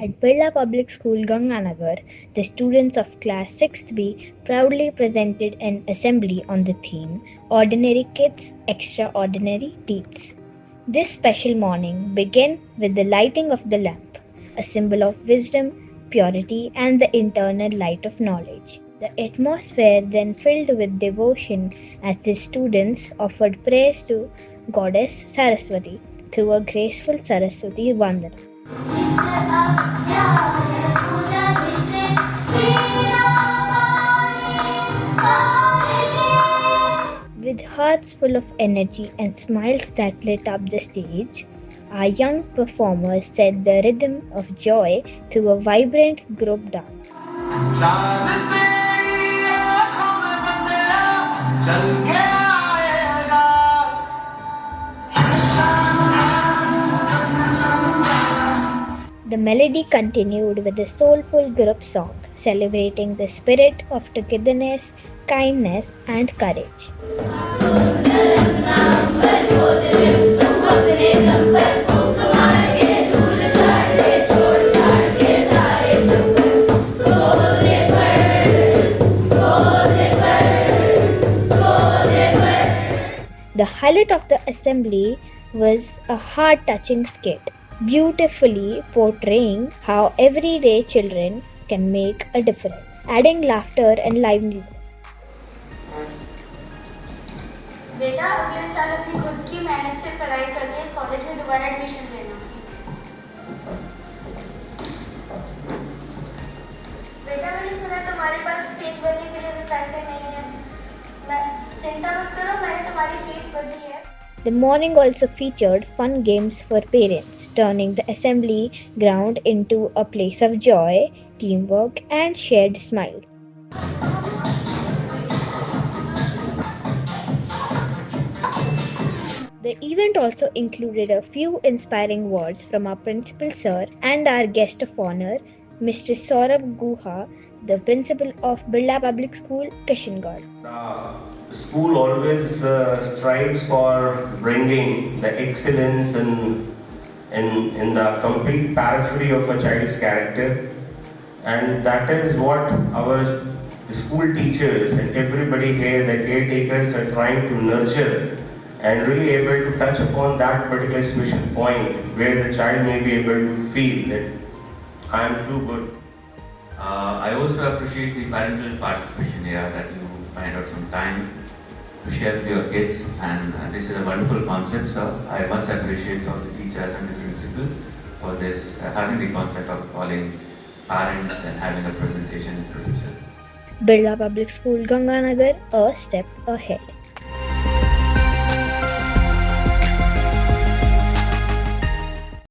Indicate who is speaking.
Speaker 1: At Birla Public School, Ganganagar, the students of class 6th B proudly presented an assembly on the theme Ordinary Kids, Extraordinary Deeds. This special morning began with the lighting of the lamp, a symbol of wisdom, purity, and the internal light of knowledge. The atmosphere then filled with devotion as the students offered praise to Goddess Saraswati through a graceful Saraswati Vandana. With hearts full of energy and smiles that lit up the stage, our young performers set the rhythm of joy through a vibrant group dance. The melody continued with a soulful group song celebrating the spirit of togetherness, kindness, and courage. The highlight of the assembly was a heart-touching skit, beautifully portraying how everyday children can make a difference, adding laughter and liveliness.
Speaker 2: बेटा अगले साल अपनी खुद की मेहनत से पढ़ाई करके इस कॉलेज में दोबारा एडमिशन लेना। बेटा मैंने सुना तुम्हारे पास फीस भरने के लिए भी पैसे नहीं है। मैं चिंता मत करो, मैंने तुम्हारी फीस भर दी है।
Speaker 1: The morning also featured fun games for parents, turning the assembly ground into a place of joy, teamwork, and shared smiles. The event also included a few inspiring words from our principal sir and our guest of honor, Mr. Saurabh Guha, the principal of Birla Public School, Kishangarh.
Speaker 3: The school always strives for bringing the excellence in the complete periphery of a child's character, and that is what our school teachers and everybody here, the caretakers, are trying to nurture and really able to touch upon that particular special point where the child may be able to feel that I am too good.
Speaker 4: I also appreciate the parental participation here, that you find out some time to share with your kids, and this is a wonderful concept, so I must appreciate all the teachers and the principal for this, having the concept of calling parents and having a presentation in future.
Speaker 1: Birla Public School, Ganganagar, a step ahead.